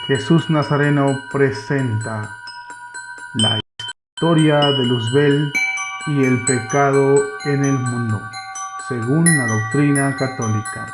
Jesús Nazareno presenta la historia de Luzbel y el pecado en el mundo, según la doctrina católica.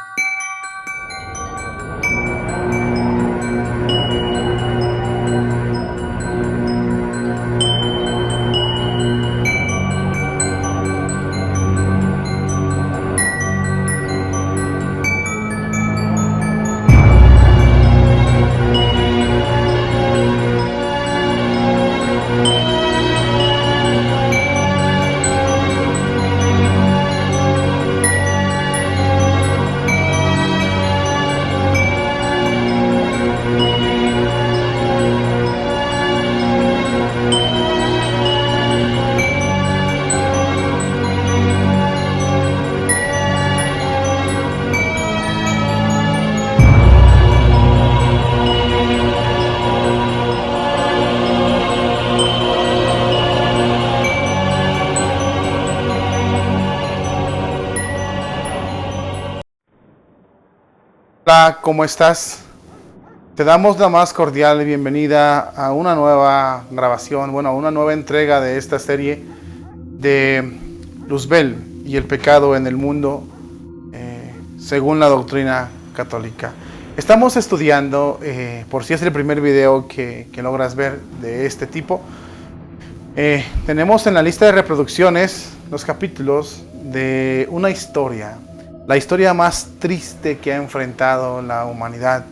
Hola, ¿cómo estás? Te damos la más cordial bienvenida a una nueva grabación, a una nueva entrega de esta serie de Luzbel y el pecado en el mundo, según la doctrina católica. Estamos estudiando, por si es el primer video que logras ver de este tipo, tenemos en la lista de reproducciones los capítulos de una historia. La historia más triste que ha enfrentado la humanidad,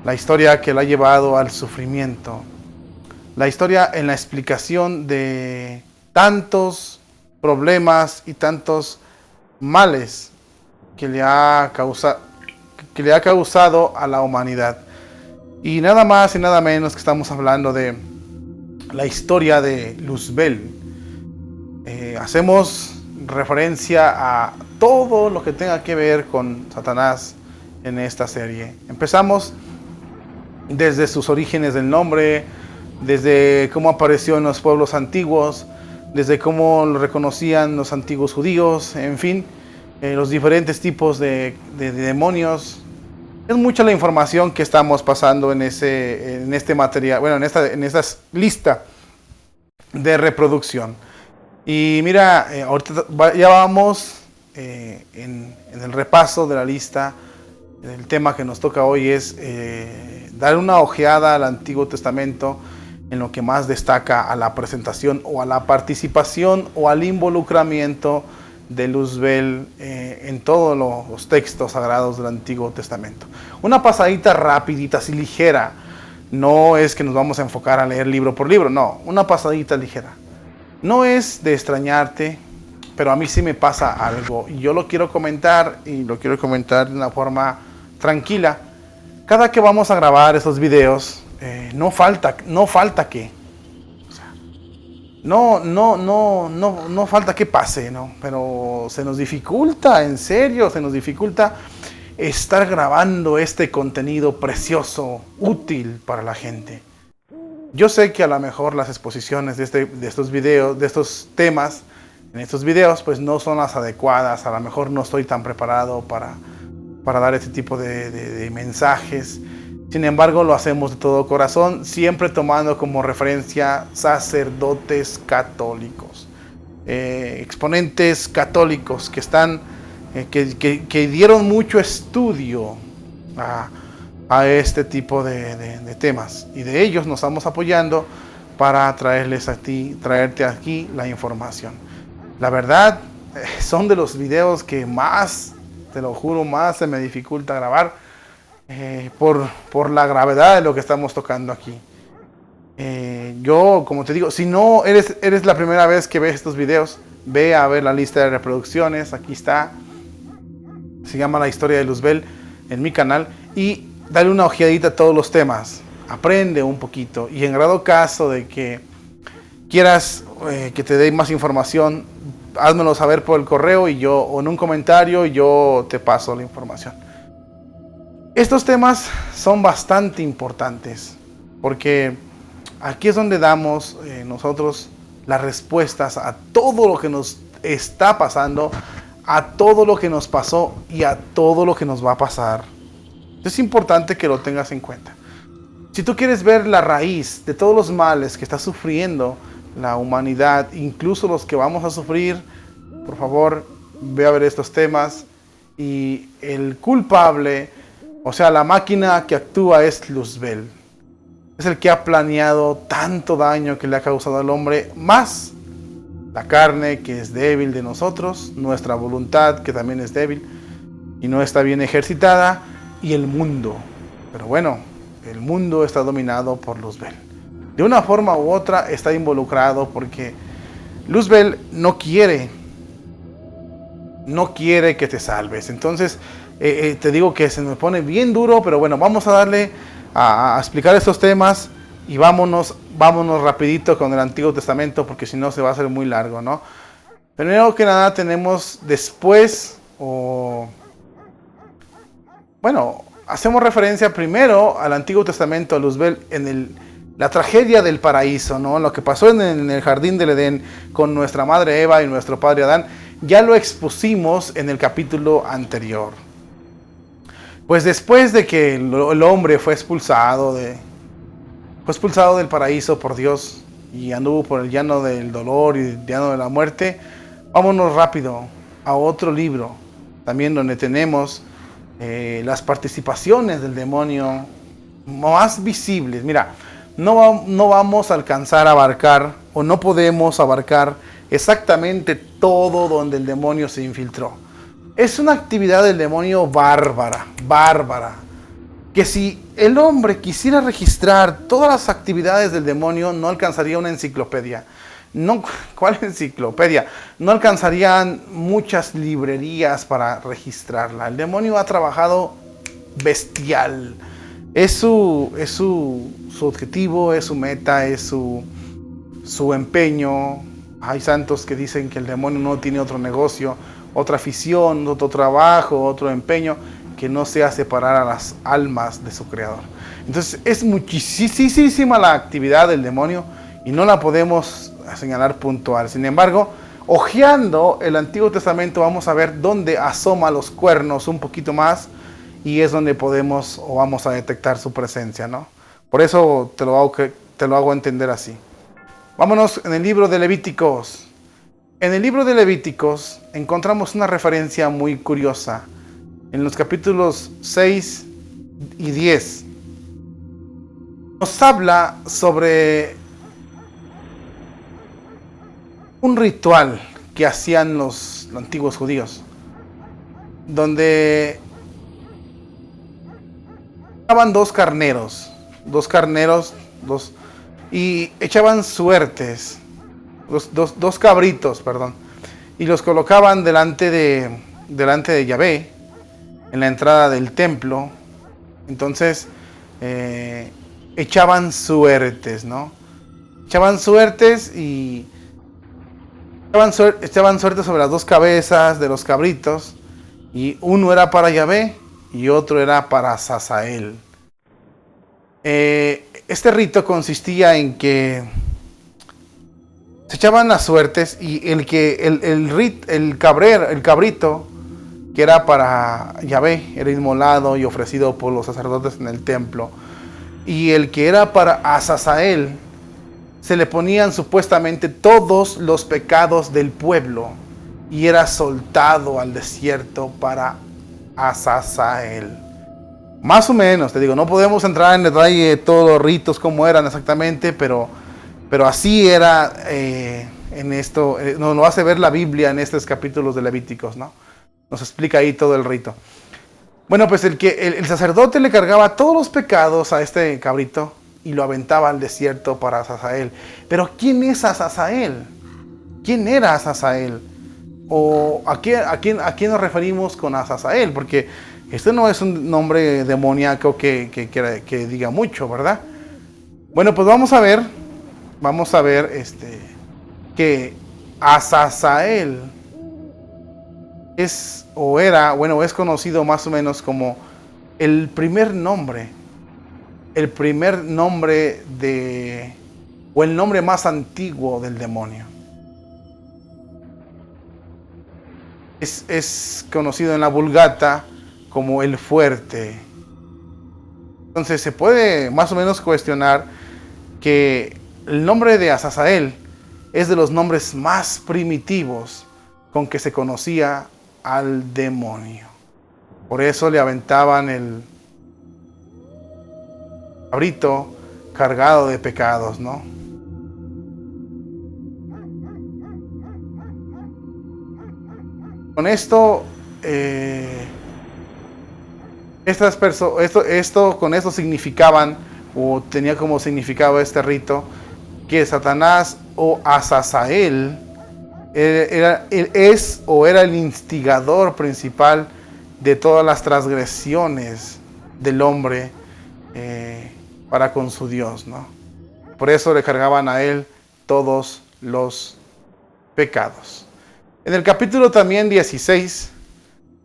la historia que la ha llevado al sufrimiento, la historia en la explicación de tantos problemas y tantos males que le ha causado a la humanidad. Y nada más y nada menos que estamos hablando de la historia de Luzbel. Hacemos referencia a todo lo que tenga que ver con Satanás en esta serie. Empezamos desde sus orígenes del nombre, desde cómo apareció en los pueblos antiguos, desde cómo lo reconocían los antiguos judíos, en fin, los diferentes tipos de demonios. Es mucha la información que estamos pasando en este material, en esta lista de reproducción. Y mira, ahorita ya vamos en el repaso de la lista. El tema que nos toca hoy es dar una ojeada al Antiguo Testamento en lo que más destaca a la presentación o a la participación o al involucramiento de Luzbel en todos los textos sagrados del Antiguo Testamento. Una pasadita rapidita, así ligera. No es que nos vamos a enfocar a leer libro por libro, no, una pasadita ligera. No es de extrañarte, pero a mí sí me pasa algo y yo lo quiero comentar y lo quiero comentar de una forma tranquila. Cada que vamos a grabar esos videos, no falta que, o sea, no falta que pase, ¿no? Pero se nos dificulta, en serio, se nos dificulta estar grabando este contenido precioso, útil para la gente. Yo sé que a lo mejor las exposiciones de estos videos, de estos temas, en estos videos, pues no son las adecuadas. A lo mejor no estoy tan preparado para dar este tipo de mensajes. Sin embargo, lo hacemos de todo corazón, siempre tomando como referencia sacerdotes católicos, exponentes católicos que están, que dieron mucho estudio a este tipo de temas, y de ellos nos estamos apoyando para traerte aquí la información. La verdad, son de los videos que más, te lo juro, más se me dificulta grabar por la gravedad de lo que estamos tocando aquí. Yo, como te digo, si no eres la primera vez que ves estos videos, ve a ver la lista de reproducciones. Aquí está, se llama La Historia de Luzbel en mi canal, y dale una ojeadita a todos los temas, aprende un poquito, y en grado caso de que quieras que te dé más información, házmelo saber por el correo o en un comentario, y yo te paso la información. Estos temas son bastante importantes porque aquí es donde damos nosotros las respuestas a todo lo que nos está pasando, a todo lo que nos pasó y a todo lo que nos va a pasar. Es importante que lo tengas en cuenta. Si tú quieres ver la raíz de todos los males que está sufriendo la humanidad, incluso los que vamos a sufrir, por favor, ve a ver estos temas. Y el culpable, o sea, la máquina que actúa es Luzbel. Es el que ha planeado tanto daño que le ha causado al hombre, más la carne que es débil de nosotros, nuestra voluntad que también es débil y no está bien ejercitada, y el mundo. Pero bueno, el mundo está dominado por Luzbel. De una forma u otra está involucrado porque Luzbel no quiere que te salves. Entonces, te digo que se me pone bien duro, pero bueno, vamos a darle a explicar estos temas y vámonos rapidito con el Antiguo Testamento, porque si no se va a hacer muy largo, ¿no? Primero que nada tenemos después, hacemos referencia primero al Antiguo Testamento, a Luzbel, en la tragedia del paraíso, ¿no? Lo que pasó en el jardín del Edén con nuestra madre Eva y nuestro padre Adán, ya lo expusimos en el capítulo anterior. Pues después de que el hombre fue expulsado del paraíso por Dios y anduvo por el llano del dolor y el llano de la muerte, vámonos rápido a otro libro, también donde tenemos las participaciones del demonio más visibles. Mira, no vamos a alcanzar a abarcar, o no podemos abarcar exactamente todo donde el demonio se infiltró. Es una actividad del demonio bárbara, que si el hombre quisiera registrar todas las actividades del demonio, no alcanzaría una enciclopedia. No, ¿cuál enciclopedia? No alcanzarían muchas librerías para registrarla. El demonio ha trabajado bestial. Es su objetivo, es su meta, es su empeño. Hay santos que dicen que el demonio no tiene otro negocio, otra afición, otro trabajo, otro empeño que no sea separar a las almas de su creador. Entonces es muchísima la actividad del demonio y no la podemos señalar puntual. Sin embargo, hojeando el Antiguo Testamento vamos a ver dónde asoma los cuernos un poquito más, y es donde podemos o vamos a detectar su presencia, ¿no? Por eso te lo hago entender así. Vámonos en el libro de Levíticos. En el libro de Levíticos encontramos una referencia muy curiosa. En los capítulos 6 y 10 nos habla sobre un ritual que hacían los antiguos judíos, donde echaban dos carneros, y echaban suertes, dos cabritos, perdón, y los colocaban delante de Yahvé, en la entrada del templo. Entonces echaban suertes, ¿no? Echaban suertes sobre las dos cabezas de los cabritos, y uno era para Yahvé y otro era para Azazael. Este rito consistía en que se echaban las suertes, y el cabrito que era para Yahvé era inmolado y ofrecido por los sacerdotes en el templo, y el que era para Azazael se le ponían supuestamente todos los pecados del pueblo y era soltado al desierto para Azazael. Más o menos, te digo, no podemos entrar en detalle de todos los ritos como eran exactamente, pero así era en esto. Nos lo hace ver la Biblia en estos capítulos de Levíticos, ¿no? Nos explica ahí todo el rito. Bueno, pues el sacerdote le cargaba todos los pecados a este cabrito y lo aventaba al desierto para Azazael. Pero ¿quién es Azazael? ¿Quién era Azazael? ¿O a quién nos referimos con Azazael? Porque este no es un nombre demoníaco que diga mucho, ¿verdad? Bueno, pues vamos a ver que Azazael es conocido más o menos como el primer nombre o el nombre más antiguo del demonio. Es conocido en la Vulgata como el fuerte. Entonces se puede más o menos cuestionar que el nombre de Azazael es de los nombres más primitivos con que se conocía al demonio. Por eso le aventaban el cabrito cargado de pecados, ¿no? Con esto, con esto significaban, o tenía como significado este rito, que Satanás o Azazael era el instigador principal de todas las transgresiones del hombre para con su Dios, ¿no? Por eso le cargaban a él todos los pecados. En el capítulo también 16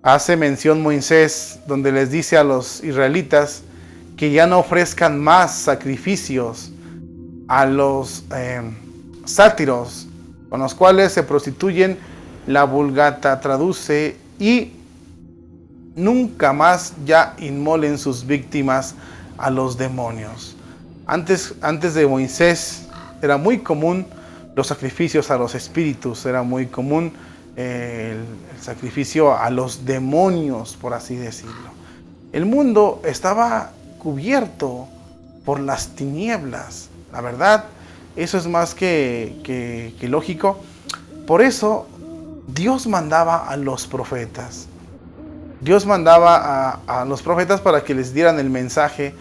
hace mención Moisés, donde les dice a los israelitas que ya no ofrezcan más sacrificios a los sátiros, con los cuales se prostituyen. La Vulgata traduce: y nunca más ya inmolen sus víctimas a los demonios. Antes de Moisés era muy común los sacrificios a los espíritus, era muy común el sacrificio a los demonios, por así decirlo. El mundo estaba cubierto por las tinieblas, la verdad, eso es más que lógico. Por eso Dios mandaba a los profetas. Dios mandaba a los profetas para que les dieran el mensaje,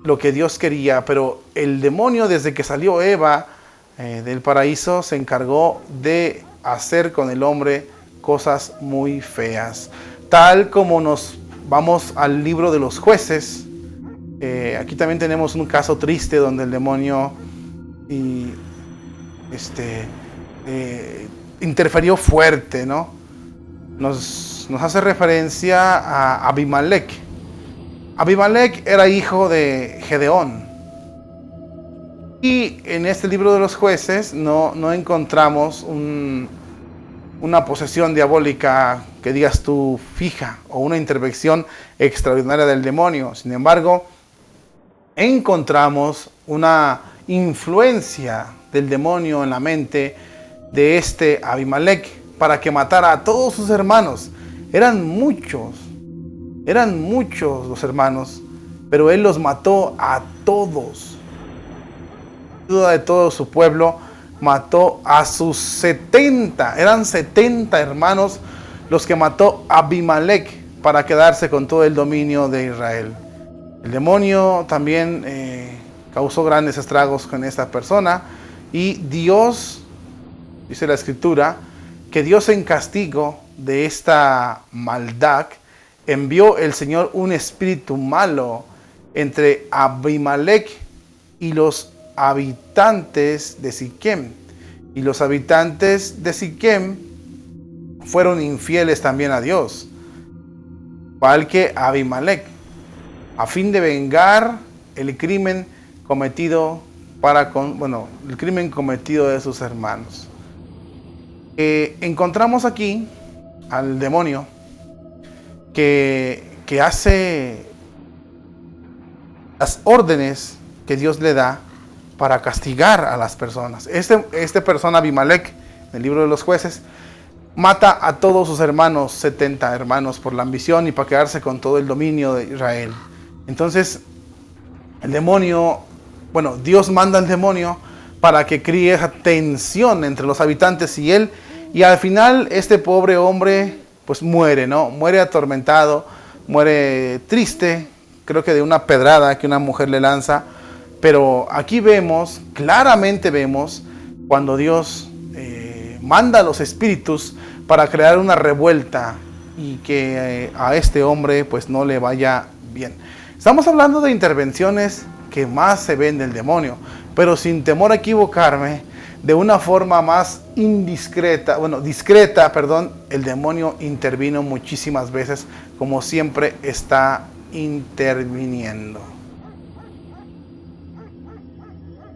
lo que Dios quería, pero el demonio, desde que salió Eva del paraíso, se encargó de hacer con el hombre cosas muy feas. Tal como nos vamos al libro de los jueces, aquí también tenemos un caso triste donde el demonio interfirió fuerte, ¿no? Nos hace referencia a Abimelech. Abimelech era hijo de Gedeón. Y en este libro de los jueces no encontramos una posesión diabólica que digas tú fija, o una intervención extraordinaria del demonio. Sin embargo, encontramos una influencia del demonio en la mente de este Abimelech para que matara a todos sus hermanos. Eran muchos los hermanos, pero él los mató a todos. De todo su pueblo, mató a sus 70, eran 70 hermanos los que mató Abimelech para quedarse con todo el dominio de Israel. El demonio también causó grandes estragos con esta persona, y Dios, dice la escritura, que Dios en castigo de esta maldad envió el Señor un espíritu malo entre Abimelech y los habitantes de Siquem. Y los habitantes de Siquem fueron infieles también a Dios, igual que Abimelech, a fin de vengar el crimen cometido el crimen cometido de sus hermanos. Encontramos aquí al demonio que hace las órdenes que Dios le da para castigar a las personas. Esta persona, Abimelech, en el libro de los jueces, mata a todos sus hermanos, 70 hermanos, por la ambición y para quedarse con todo el dominio de Israel. Entonces, el demonio, Dios manda al demonio para que críe esa tensión entre los habitantes y él, y al final este pobre hombre pues muere, ¿no? Muere atormentado, muere triste, creo que de una pedrada que una mujer le lanza. Pero aquí claramente vemos cuando Dios manda a los espíritus para crear una revuelta y que a este hombre pues no le vaya bien. Estamos hablando de intervenciones que más se ven del demonio, pero sin temor a equivocarme, de una forma más discreta, el demonio intervino muchísimas veces, como siempre está interviniendo.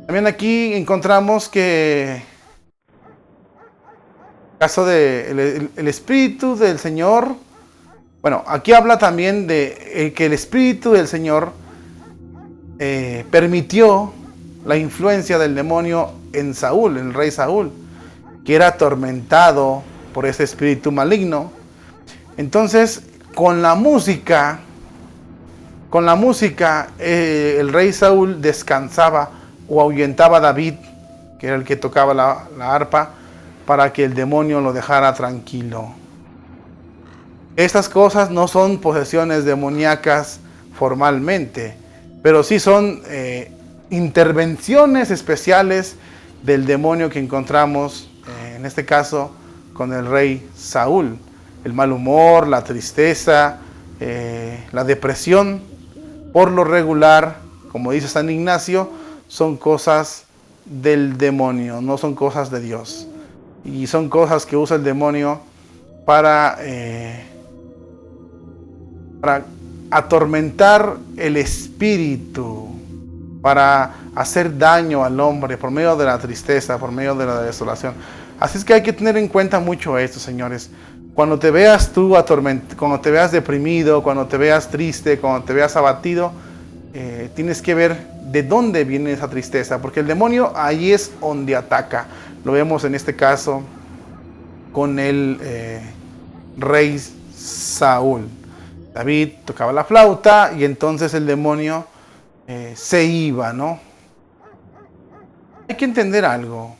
También aquí encontramos que el caso de el Espíritu del Señor, aquí habla también de que el Espíritu del Señor permitió la influencia del demonio en Saúl, el rey Saúl, que era atormentado por ese espíritu maligno. Entonces, con la música, el rey Saúl descansaba o ahuyentaba a David, que era el que tocaba la arpa, para que el demonio lo dejara tranquilo. Estas cosas no son posesiones demoníacas formalmente, pero sí son intervenciones especiales del demonio que encontramos, en este caso, con el rey Saúl. El mal humor, la tristeza, la depresión, por lo regular, como dice San Ignacio, son cosas del demonio, no son cosas de Dios. Y son cosas que usa el demonio para atormentar el espíritu, para hacer daño al hombre por medio de la tristeza, por medio de la desolación. Así es que hay que tener en cuenta mucho esto, señores. Cuando te veas tú cuando te veas deprimido, cuando te veas triste, cuando te veas abatido, tienes que ver de dónde viene esa tristeza, porque el demonio ahí es donde ataca. Lo vemos en este caso con el rey Saúl. David tocaba la flauta y entonces el demonio se iba, ¿no? Hay que entender algo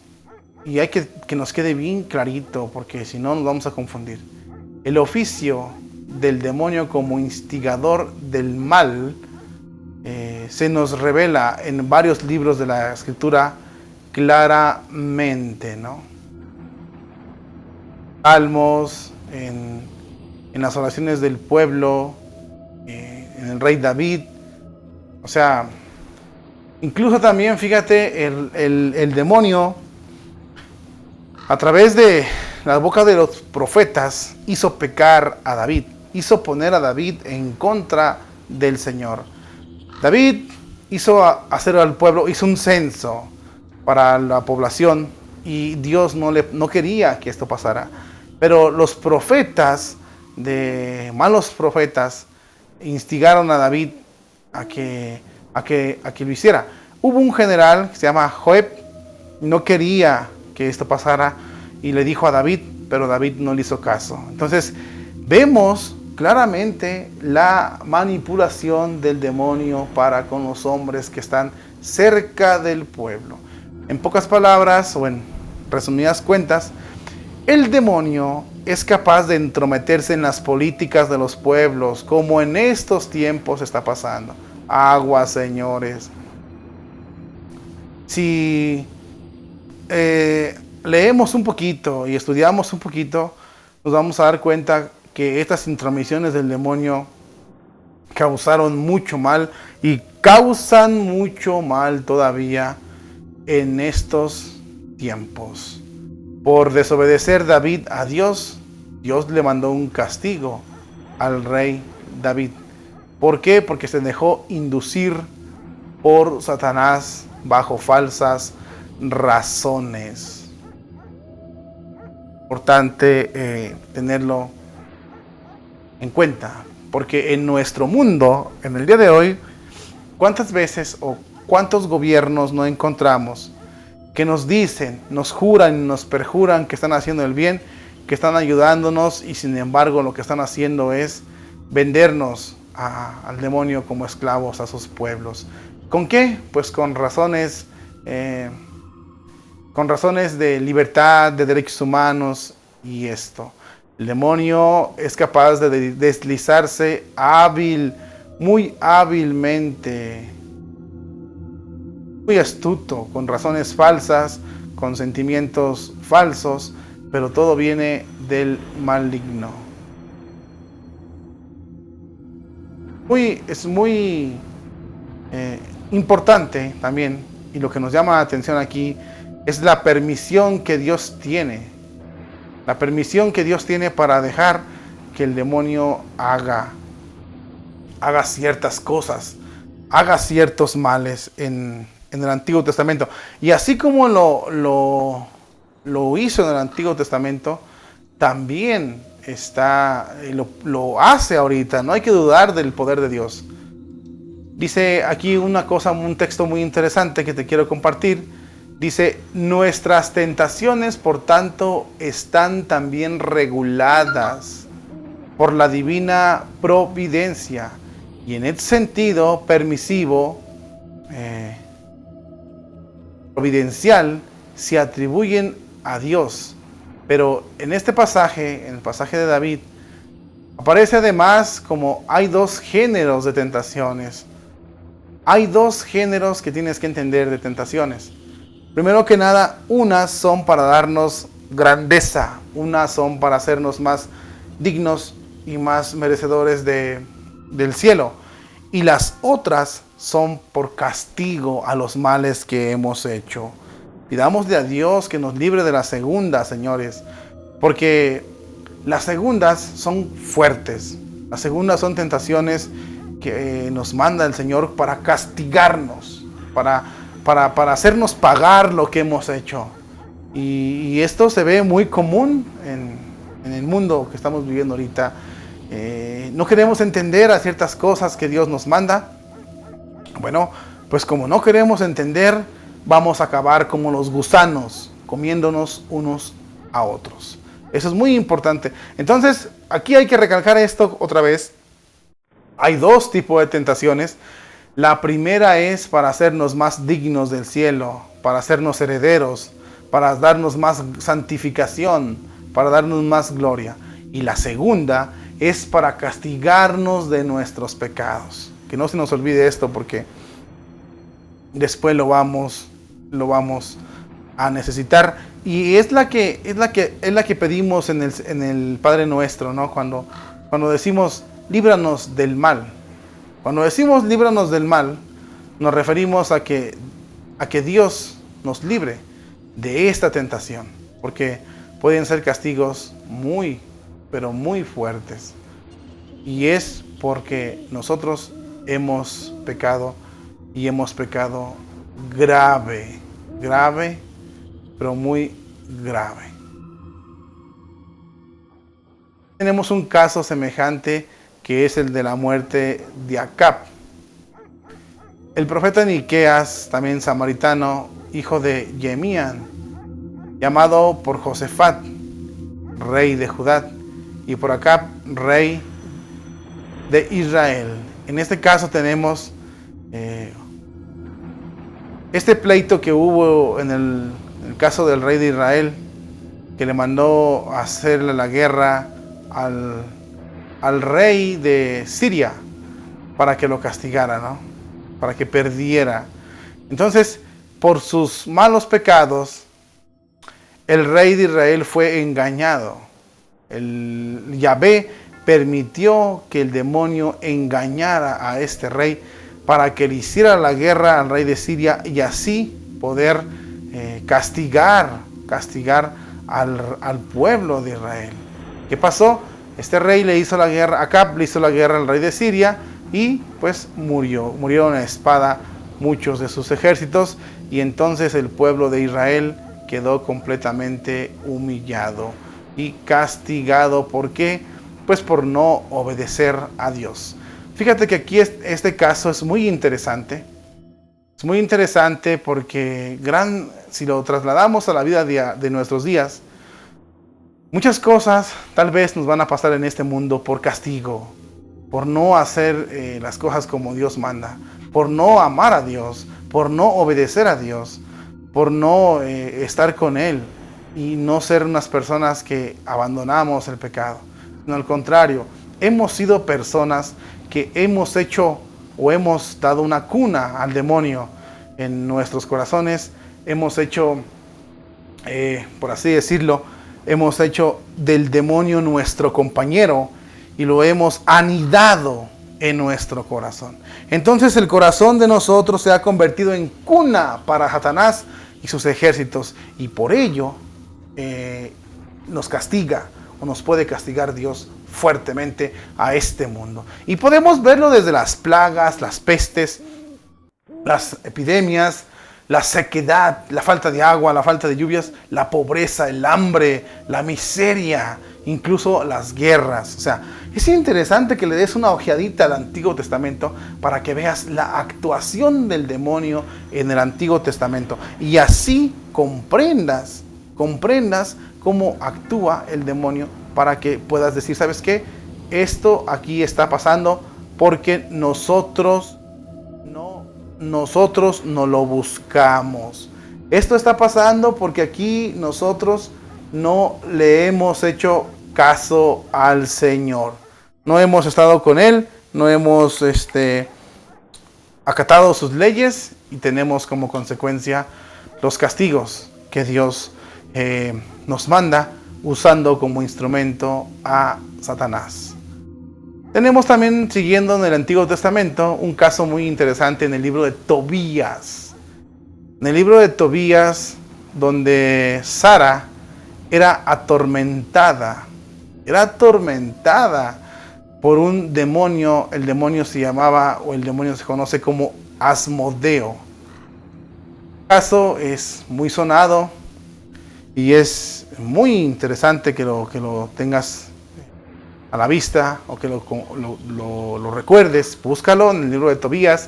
y hay que nos quede bien clarito, porque si no nos vamos a confundir. El oficio del demonio como instigador del mal se nos revela en varios libros de la Escritura claramente, ¿no? Salmos, en las oraciones del pueblo, en el rey David. O sea, incluso también, fíjate, el demonio, a través de la boca de los profetas, hizo pecar a David, hizo poner a David en contra del Señor. David hizo hacer al pueblo, hizo un censo para la población y Dios no quería que esto pasara. Pero los profetas, malos profetas, instigaron a David a que lo hiciera. Hubo un general que se llama Joab, no quería que esto pasara y le dijo a David, pero David no le hizo caso. Entonces vemos claramente la manipulación del demonio para con los hombres que están cerca del pueblo. En pocas palabras, o en resumidas cuentas, el demonio es capaz de entrometerse en las políticas de los pueblos, como en estos tiempos está pasando. Aguas, señores. Si leemos un poquito y estudiamos un poquito, nos vamos a dar cuenta que estas intromisiones del demonio causaron mucho mal y causan mucho mal todavía en estos tiempos. Por desobedecer David a Dios, Dios le mandó un castigo al rey David. ¿Por qué? Porque se dejó inducir por Satanás bajo falsas razones. Importante tenerlo en cuenta, porque en nuestro mundo, en el día de hoy, ¿cuántas veces o cuántos gobiernos no encontramos que nos dicen, nos juran, nos perjuran que están haciendo el bien, que están ayudándonos, y sin embargo lo que están haciendo es vendernos al demonio como esclavos a sus pueblos? ¿Con qué? Pues con razones de libertad, de derechos humanos y esto. El demonio es capaz de deslizarse muy hábilmente, muy astuto, con razones falsas, con sentimientos falsos, pero todo viene del maligno. Es muy importante también, y lo que nos llama la atención aquí es la permisión que Dios tiene. La permisión que Dios tiene para dejar que el demonio haga ciertas cosas, haga ciertos males en el Antiguo Testamento. Y así como lo hizo en el Antiguo Testamento, también lo hace ahorita. No hay que dudar del poder de Dios. Dice aquí una cosa, un texto muy interesante que te quiero compartir. Dice, nuestras tentaciones, por tanto, están también reguladas por la divina providencia y en ese sentido permisivo, providencial, se atribuyen a Dios. Pero en este pasaje, en el pasaje de David, aparece además como hay dos géneros de tentaciones. Hay dos géneros que tienes que entender de tentaciones. Primero que nada, unas son para darnos grandeza, unas son para hacernos más dignos y más merecedores del cielo. Y las otras son por castigo a los males que hemos hecho. Pidámosle a Dios que nos libre de la segunda, señores, porque las segundas son fuertes. Las segundas son tentaciones que nos manda el Señor para castigarnos, para hacernos pagar lo que hemos hecho. Y esto se ve muy común en el mundo que estamos viviendo ahorita. No queremos entender a ciertas cosas que Dios nos manda. Bueno, pues como no queremos entender, vamos a acabar como los gusanos, comiéndonos unos a otros. Eso es muy importante. Entonces, aquí hay que recalcar esto otra vez. Hay dos tipos de tentaciones. La primera es para hacernos más dignos del cielo, para hacernos herederos, para darnos más santificación, para darnos más gloria. Y la segunda es para castigarnos de nuestros pecados. Que no se nos olvide esto, porque después lo vamos a necesitar. Y es la que pedimos en el Padre Nuestro, ¿no? Cuando decimos líbranos del mal. Cuando decimos líbranos del mal, nos referimos a que Dios nos libre de esta tentación, porque pueden ser castigos muy, pero muy fuertes. Y es porque nosotros hemos pecado, y hemos pecado grave, pero muy grave. Tenemos un caso semejante que es el de la muerte de Acab. El profeta Miqueas, también samaritano, hijo de Yemían, llamado por Josafat, rey de Judá, y por Acab, rey de Israel. En este caso tenemos este pleito que hubo en el caso del rey de Israel, que le mandó a hacerle la guerra al rey de Siria para que lo castigara, ¿no? Para que perdiera. Entonces, por sus malos pecados, el rey de Israel fue engañado. El Yahvé permitió que el demonio engañara a este rey para que le hiciera la guerra al rey de Siria y así poder castigar al pueblo de Israel. ¿Qué pasó? Este rey le hizo la guerra, Acab le hizo la guerra al rey de Siria y pues murieron a espada muchos de sus ejércitos, y entonces el pueblo de Israel quedó completamente humillado y castigado. ¿Por qué? Pues por no obedecer a Dios. Fíjate que aquí este caso es muy interesante. Es muy interesante porque si lo trasladamos a la vida de nuestros días, muchas cosas tal vez nos van a pasar en este mundo por castigo, por no hacer las cosas como Dios manda, por no amar a Dios, por no obedecer a Dios, por no estar con Él y no ser unas personas que abandonamos el pecado. No, al contrario, hemos sido personas que hemos hecho o hemos dado una cuna al demonio en nuestros corazones. Hemos hecho, por así decirlo, hemos hecho del demonio nuestro compañero y lo hemos anidado en nuestro corazón. Entonces el corazón de nosotros se ha convertido en cuna para Satanás y sus ejércitos, y por ello nos castiga, o nos puede castigar Dios fuertemente a este mundo. Y podemos verlo desde las plagas, las pestes, las epidemias, la sequedad, la falta de agua, la falta de lluvias, la pobreza, el hambre, la miseria, incluso las guerras. O sea, es interesante que le des una ojeadita al Antiguo Testamento para que veas la actuación del demonio en el Antiguo Testamento y así comprendas cómo actúa el demonio, para que puedas decir, ¿sabes qué? Esto aquí está pasando porque nosotros no lo buscamos. Esto está pasando porque aquí nosotros no le hemos hecho caso al Señor. No hemos estado con Él, no hemos acatado sus leyes y tenemos como consecuencia los castigos que Dios nos manda, usando como instrumento a Satanás. Tenemos también, siguiendo en el Antiguo Testamento, un caso muy interesante en el libro de Tobías. En el libro de Tobías, donde Sara era atormentada por un demonio. El demonio se llamaba, o el demonio se conoce como Asmodeo. El caso es muy sonado y es muy interesante que lo tengas a la vista o que lo recuerdes. Búscalo en el libro de Tobías.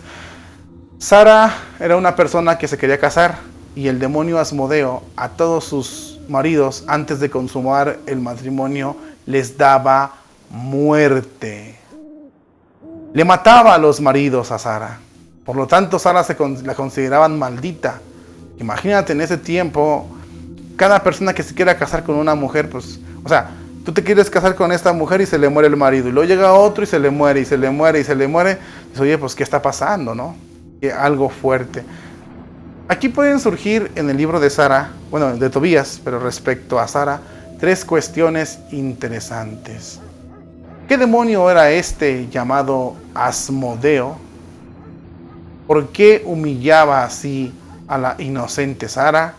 Sara era una persona que se quería casar y el demonio Asmodeo a todos sus maridos, antes de consumar el matrimonio, les daba muerte. Le mataba a los maridos a Sara. Por lo tanto, Sara la consideraban maldita. Imagínate en ese tiempo, cada persona que se quiera casar con una mujer, pues, o sea, tú te quieres casar con esta mujer y se le muere el marido, y luego llega otro y se le muere, y se le muere, y se le muere. Dices, oye, pues, ¿qué está pasando, no? Algo fuerte. Aquí pueden surgir en el libro de Sara, bueno, de Tobías, pero respecto a Sara, 3 cuestiones interesantes. ¿Qué demonio era este llamado Asmodeo? ¿Por qué humillaba así a la inocente Sara?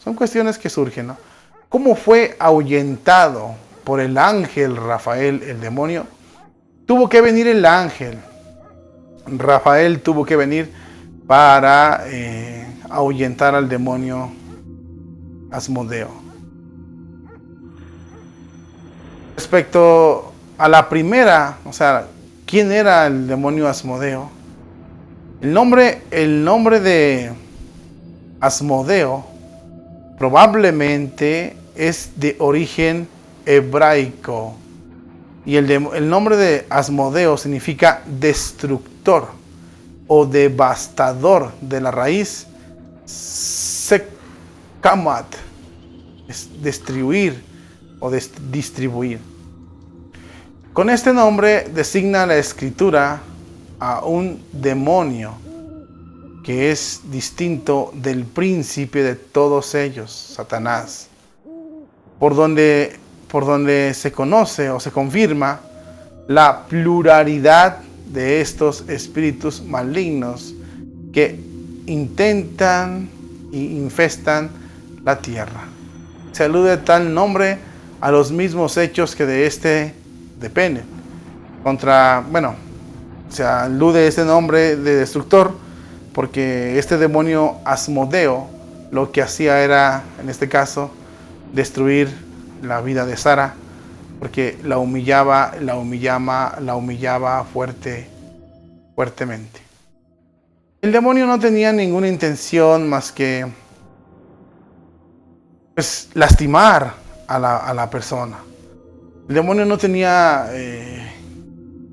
Son cuestiones que surgen, ¿no? ¿Cómo fue ahuyentado por el ángel Rafael el demonio? Tuvo que venir el ángel. Rafael tuvo que venir para ahuyentar al demonio Asmodeo. Respecto a la primera, o sea, ¿quién era el demonio Asmodeo? El nombre de Asmodeo probablemente es de origen hebraico. Y el nombre de Asmodeo significa destructor o devastador, de la raíz sekamat, es destruir o distribuir. Con este nombre designa la escritura a un demonio que es distinto del príncipe de todos ellos, Satanás, por donde se conoce o se confirma la pluralidad de estos espíritus malignos que intentan y infestan la tierra. Se alude tal nombre a los mismos hechos que de este dependen. Se alude ese nombre de destructor porque este demonio Asmodeo lo que hacía era, en este caso, destruir la vida de Sara, porque la humillaba fuertemente. El demonio no tenía ninguna intención más que lastimar a la persona. El demonio no tenía,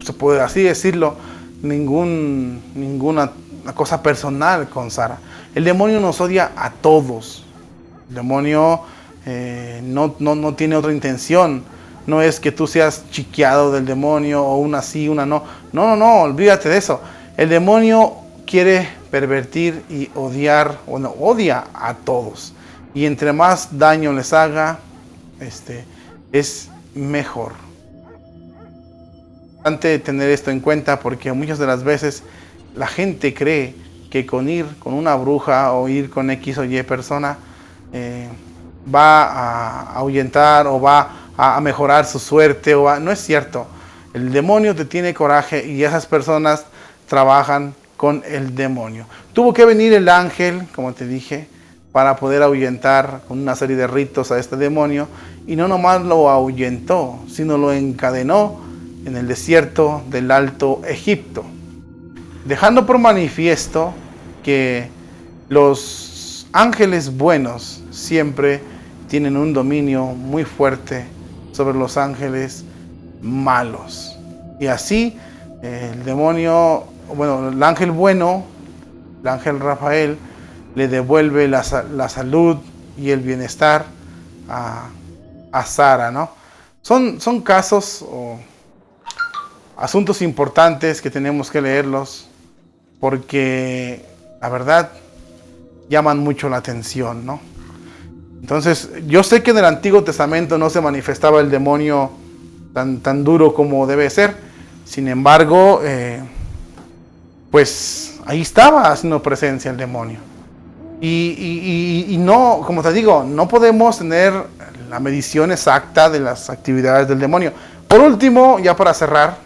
se puede así decirlo, ninguna cosa personal con Sara. El demonio nos odia a todos. El demonio no tiene otra intención. No es que tú seas chiqueado del demonio o una sí, una no. No, olvídate de eso. El demonio quiere pervertir y odia a todos. Y entre más daño les haga, es mejor. Es importante tener esto en cuenta porque muchas de las veces la gente cree que con ir con una bruja o ir con X o Y persona va a ahuyentar o va a mejorar su suerte. No es cierto. El demonio te tiene coraje y esas personas trabajan con el demonio. Tuvo que venir el ángel, como te dije, para poder ahuyentar con una serie de ritos a este demonio y no nomás lo ahuyentó, sino lo encadenó en el desierto del Alto Egipto, dejando por manifiesto que los ángeles buenos siempre tienen un dominio muy fuerte sobre los ángeles malos. Y así el demonio, bueno, el ángel bueno, el ángel Rafael, le devuelve la salud y el bienestar a Sara, ¿no? Son casos o asuntos importantes que tenemos que leerlos porque la verdad llaman mucho la atención, ¿no? Entonces, yo sé que en el Antiguo Testamento no se manifestaba el demonio tan duro como debe ser. Sin embargo, pues ahí estaba haciendo presencia el demonio. Y no, como te digo, no podemos tener la medición exacta de las actividades del demonio. Por último, ya para cerrar,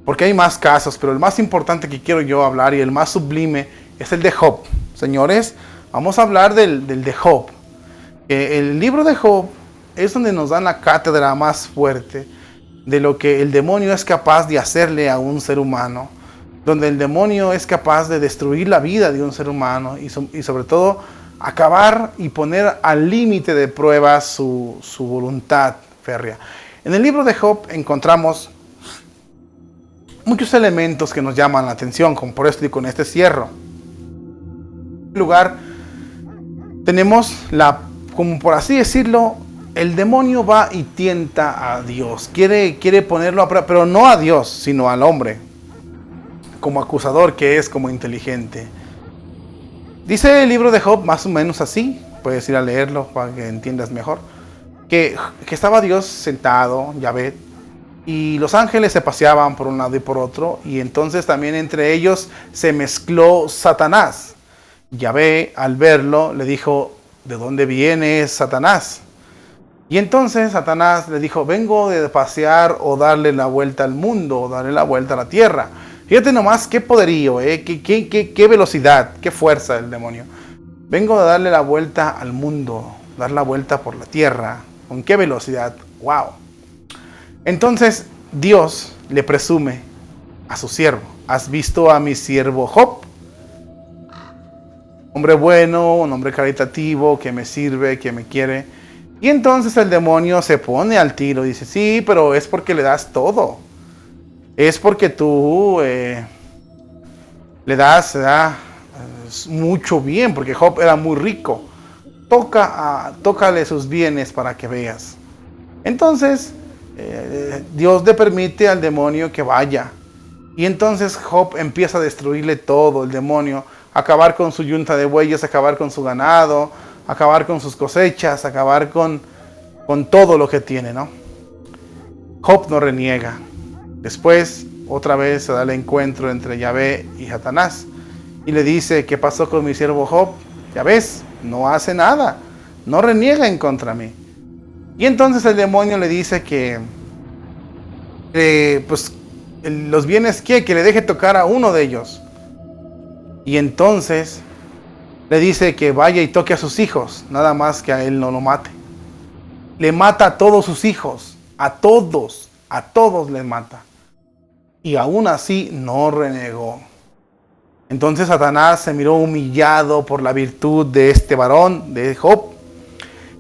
porque hay más casos, pero el más importante que quiero yo hablar y el más sublime es el de Job. Señores, vamos a hablar del de Job. El libro de Job es donde nos dan la cátedra más fuerte de lo que el demonio es capaz de hacerle a un ser humano, donde el demonio es capaz de destruir la vida de un ser humano y sobre todo acabar y poner al límite de prueba su voluntad férrea. En el libro de Job encontramos muchos elementos que nos llaman la atención, como por esto y con este cierro. En primer lugar, tenemos como por así decirlo, el demonio va y tienta a Dios. Quiere ponerlo a prueba, pero no a Dios, sino al hombre, como acusador que es, como inteligente. Dice el libro de Job más o menos así, puedes ir a leerlo para que entiendas mejor, que estaba Dios sentado, Yahvé, y los ángeles se paseaban por un lado y por otro, y entonces también entre ellos se mezcló Satanás. Yahvé, al verlo, le dijo: ¿de dónde vienes, Satanás? Y entonces Satanás le dijo: vengo de pasear o darle la vuelta al mundo, o darle la vuelta a la tierra. Fíjate nomás qué poderío, qué velocidad, qué fuerza del demonio. Vengo de darle la vuelta al mundo, dar la vuelta por la tierra. ¿Con qué velocidad? ¡Wow! Entonces Dios le presume a su siervo: ¿has visto a mi siervo Job? Hombre bueno, un hombre caritativo, que me sirve, que me quiere. Y entonces el demonio se pone al tiro y dice: sí, pero es porque le das todo. Es porque tú le das mucho bien, porque Job era muy rico. Tócale sus bienes para que veas. Entonces Dios le permite al demonio que vaya. Y entonces Job empieza a destruirle todo, el demonio. Acabar con su yunta de bueyes, acabar con su ganado, acabar con sus cosechas, acabar con todo lo que tiene, ¿no? Job no reniega. Después, otra vez se da el encuentro entre Yahvé y Satanás. Y le dice: ¿qué pasó con mi siervo Job? Ya ves, no hace nada, no reniega en contra mí. Y entonces el demonio le dice que pues los bienes que le deje tocar a uno de ellos. Y entonces le dice que vaya y toque a sus hijos, nada más que a él no lo mate. Le mata a todos sus hijos, a todos les mata. Y aún así no renegó. Entonces Satanás se miró humillado por la virtud de este varón, de Job,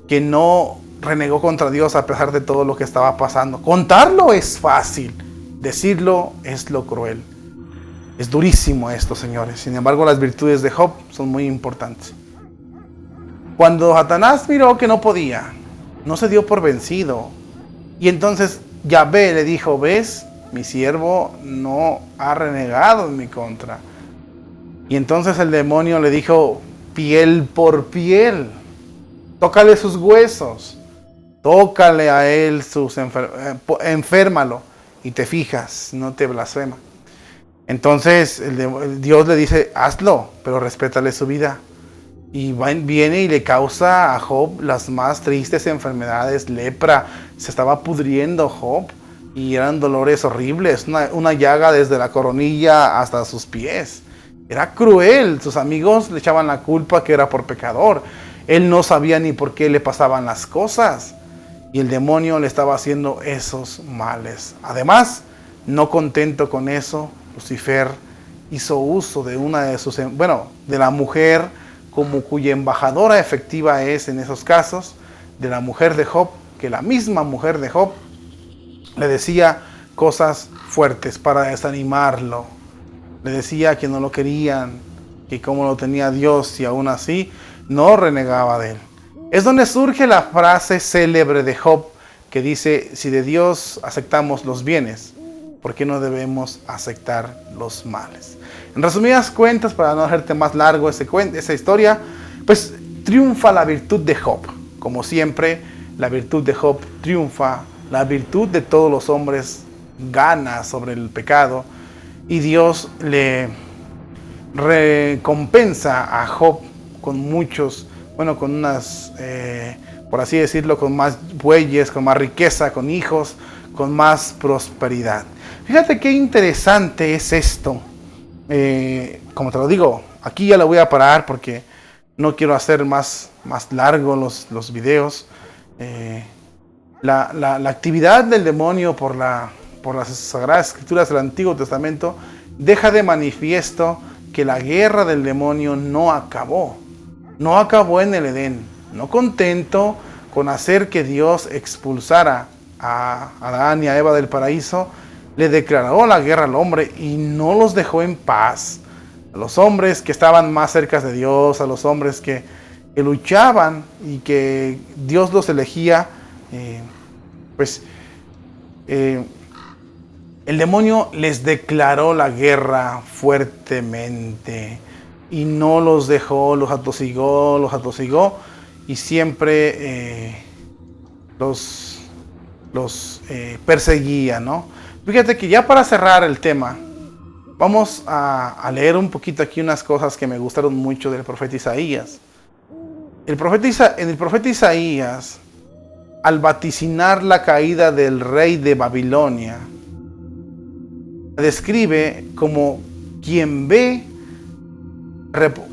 que no renegó contra Dios a pesar de todo lo que estaba pasando. Contarlo es fácil, decirlo es lo cruel. Es durísimo esto, señores. Sin embargo, las virtudes de Job son muy importantes. Cuando Satanás miró que no podía, no se dio por vencido. Y entonces Yahvé le dijo: ¿ves? Mi siervo no ha renegado en mi contra. Y entonces el demonio le dijo: piel por piel. Tócale sus huesos. Tócale a él enférmalo. Y te fijas, no te blasfema. Entonces Dios le dice: hazlo, pero respétale su vida. Y viene y le causa a Job las más tristes enfermedades, lepra. Se estaba pudriendo Job y eran dolores horribles, una llaga desde la coronilla hasta sus pies. Era cruel, sus amigos le echaban la culpa que era por pecador. Él no sabía ni por qué le pasaban las cosas. Y el demonio le estaba haciendo esos males. Además, no contento con eso, Lucifer hizo uso de una de sus, de la mujer como cuya embajadora efectiva es en esos casos, de la mujer de Job, que la misma mujer de Job le decía cosas fuertes para desanimarlo. Le decía que no lo querían, que cómo lo tenía Dios, y aún así no renegaba de él. Es donde surge la frase célebre de Job que dice: si de Dios aceptamos los bienes, ¿por qué no debemos aceptar los males? En resumidas cuentas, para no hacerte más largo esa historia, pues triunfa la virtud de Job. Como siempre, la virtud de Job triunfa, la virtud de todos los hombres gana sobre el pecado, y Dios le recompensa a Job con muchos, con unas, por así decirlo, con más bueyes, con más riqueza, con hijos, con más prosperidad. Fíjate qué interesante es esto. Como te lo digo, aquí ya lo voy a parar porque no quiero hacer más largo los videos. La actividad del demonio por las Sagradas Escrituras del Antiguo Testamento deja de manifiesto que la guerra del demonio no acabó. No acabó en el Edén. No contento con hacer que Dios expulsara a Adán y a Eva del paraíso, le declaró la guerra al hombre y no los dejó en paz. A los hombres que estaban más cerca de Dios, a los hombres que luchaban y que Dios los elegía, el demonio les declaró la guerra fuertemente y no los dejó, los atosigó y siempre los perseguía, ¿no? Fíjate que ya para cerrar el tema, vamos a leer un poquito aquí unas cosas que me gustaron mucho del profeta Isaías. En el profeta Isaías, al vaticinar la caída del rey de Babilonia, describe como quien ve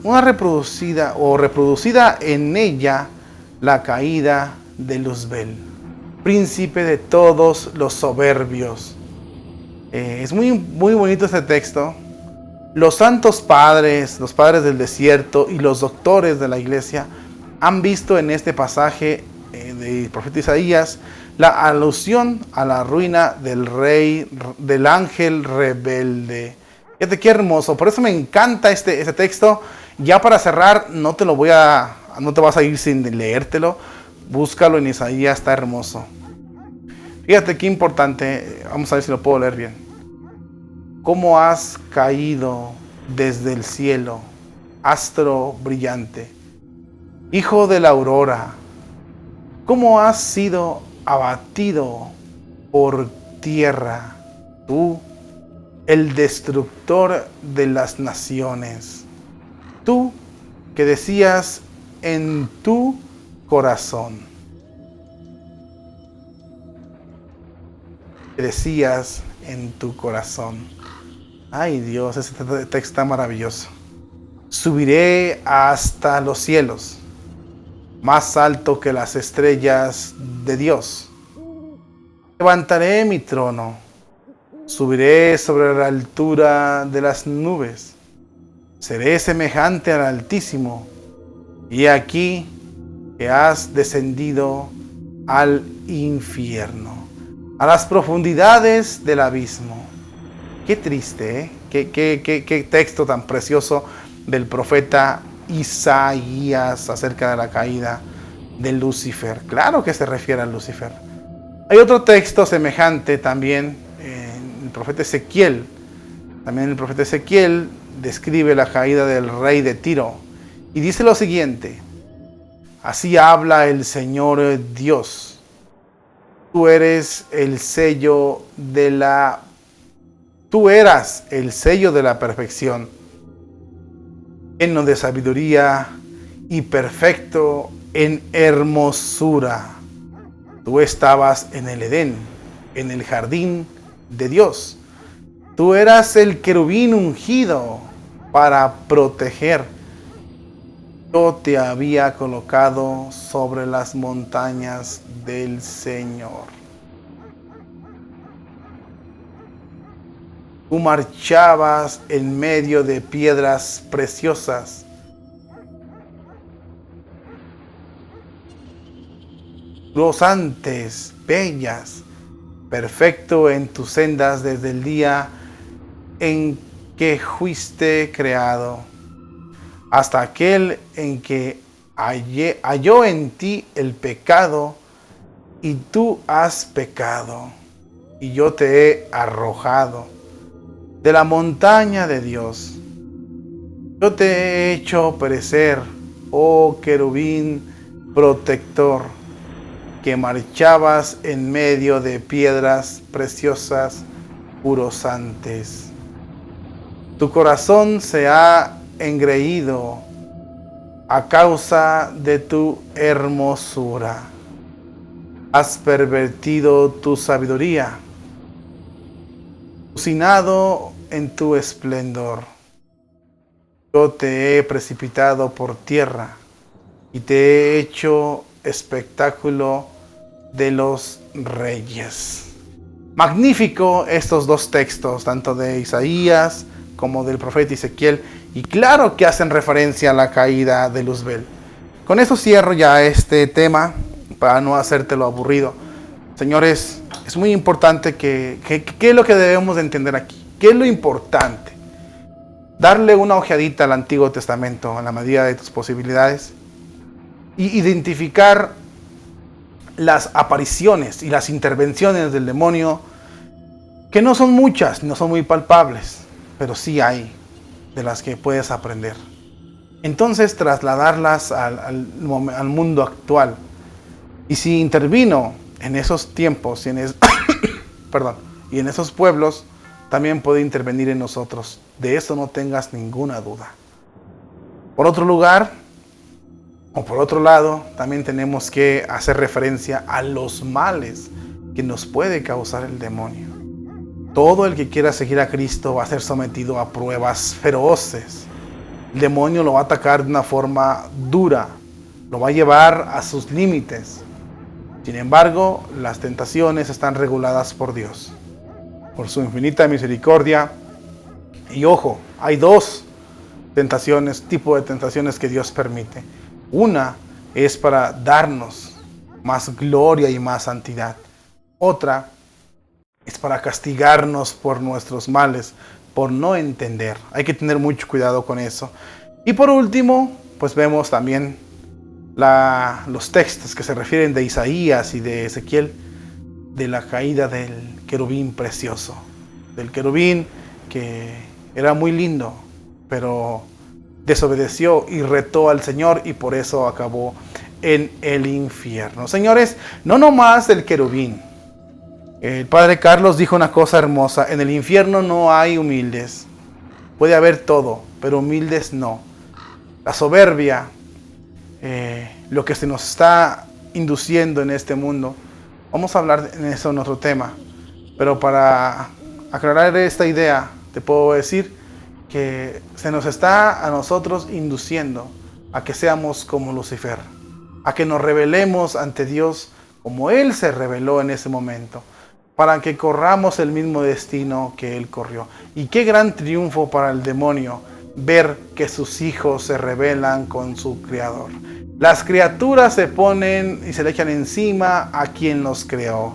una reproducida en ella la caída de Luzbel, príncipe de todos los soberbios. Es muy bonito este texto. Los santos padres, los padres del desierto y los doctores de la iglesia han visto en este pasaje del profeta Isaías la alusión a la ruina del rey, del ángel rebelde. Fíjate qué hermoso, por eso me encanta este texto. Ya para cerrar, no te vas a ir sin leértelo, búscalo en Isaías, está hermoso. Fíjate qué importante, vamos a ver si lo puedo leer bien. ¿Cómo has caído desde el cielo, astro brillante, hijo de la aurora? ¿Cómo has sido abatido por tierra, tú, el destructor de las naciones? Tú que decías en tu corazón. Decías en tu corazón. Ay Dios, este texto está maravilloso. Subiré hasta los cielos, más alto que las estrellas de Dios. Levantaré mi trono, subiré sobre la altura de las nubes. Seré semejante al Altísimo, y aquí que has descendido al infierno, a las profundidades del abismo. Qué triste, ¿eh? Qué texto tan precioso del profeta Isaías acerca de la caída de Lucifer. Claro que se refiere a Lucifer. Hay otro texto semejante también en el profeta Ezequiel. También el profeta Ezequiel describe la caída del rey de Tiro y dice lo siguiente: así habla el Señor Dios. Tú eras el sello de la perfección, lleno de sabiduría y perfecto en hermosura. Tú estabas en el Edén, en el jardín de Dios. Tú eras el querubín ungido para proteger. Yo te había colocado sobre las montañas del Señor. Tú marchabas en medio de piedras preciosas. Rozantes, bellas, perfecto en tus sendas desde el día en que fuiste creado, hasta aquel en que halló en ti el pecado, y tú has pecado, y yo te he arrojado de la montaña de Dios. Yo te he hecho perecer, oh querubín protector, que marchabas en medio de piedras preciosas, purozantes. Tu corazón se ha engreído a causa de tu hermosura. Has pervertido tu sabiduría, usinado en tu esplendor. Yo te he precipitado por tierra y te he hecho espectáculo de los reyes. Magnífico estos dos textos, tanto de Isaías como del profeta Ezequiel, y claro que hacen referencia a la caída de Luzbel. Con eso cierro ya este tema para no hacértelo aburrido. Señores, es muy importante ¿qué es lo que debemos de entender aquí? ¿Qué es lo importante? Darle una ojeadita al Antiguo Testamento en la medida de tus posibilidades y identificar las apariciones y las intervenciones del demonio, que no son muchas, no son muy palpables, pero sí hay de las que puedes aprender. Entonces trasladarlas al mundo actual. Y si intervino en esos tiempos y en esos pueblos, también puede intervenir en nosotros. De eso no tengas ninguna duda. Por otro lado, también tenemos que hacer referencia a los males que nos puede causar el demonio. Todo el que quiera seguir a Cristo va a ser sometido a pruebas feroces. El demonio lo va a atacar de una forma dura, lo va a llevar a sus límites. Sin embargo, las tentaciones están reguladas por Dios, por su infinita misericordia. Y ojo, hay dos tipos de tentaciones que Dios permite. Una es para darnos más gloria y más santidad. Otra es para castigarnos por nuestros males, por no entender. Hay que tener mucho cuidado con eso. Y por último, pues vemos también los textos que se refieren de Isaías y de Ezequiel, de la caída del querubín precioso. Del querubín que era muy lindo, pero desobedeció y retó al Señor, y por eso acabó en el infierno. Señores, no nomás el querubín. El padre Carlos dijo una cosa hermosa: en el infierno no hay humildes. Puede haber todo, pero humildes no. La soberbia, lo que se nos está induciendo en este mundo. Vamos a hablar en eso en otro tema. Pero para aclarar esta idea, te puedo decir que se nos está a nosotros induciendo a que seamos como Lucifer, a que nos rebelemos ante Dios como Él se rebeló en ese momento, para que corramos el mismo destino que Él corrió. Y qué gran triunfo para el demonio ver que sus hijos se rebelan con su Creador. Las criaturas se ponen y se le echan encima a quien los creó.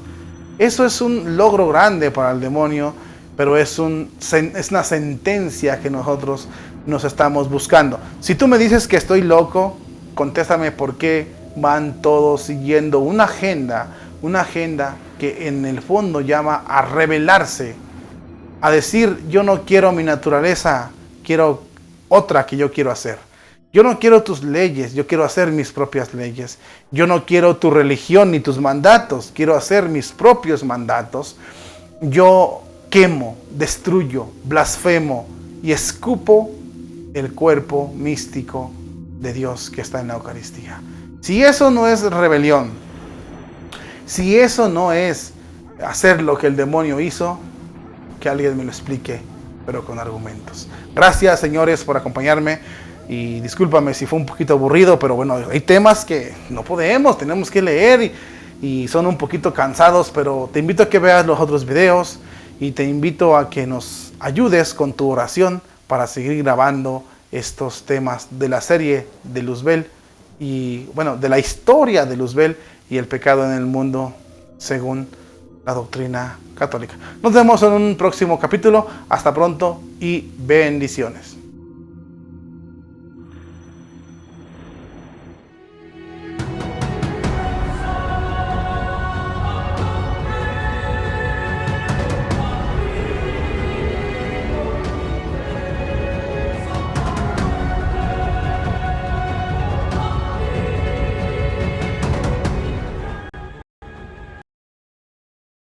Eso es un logro grande para el demonio, pero es una sentencia que nosotros nos estamos buscando. Si tú me dices que estoy loco, contéstame por qué van todos siguiendo una agenda que en el fondo llama a rebelarse, a decir: yo no quiero mi naturaleza, quiero otra que yo quiero hacer. Yo no quiero tus leyes, yo quiero hacer mis propias leyes. Yo no quiero tu religión ni tus mandatos, quiero hacer mis propios mandatos. Yo quemo, destruyo, blasfemo y escupo el cuerpo místico de Dios que está en la Eucaristía. Si eso no es rebelión, si eso no es hacer lo que el demonio hizo, que alguien me lo explique, pero con argumentos. Gracias, señores, por acompañarme. Y discúlpame si fue un poquito aburrido, pero bueno, hay temas que no podemos, tenemos que leer y son un poquito cansados, pero te invito a que veas los otros videos y te invito a que nos ayudes con tu oración para seguir grabando estos temas de la serie de Luzbel y bueno, de la historia de Luzbel y el pecado en el mundo según la doctrina católica. Nos vemos en un próximo capítulo. Hasta pronto y bendiciones.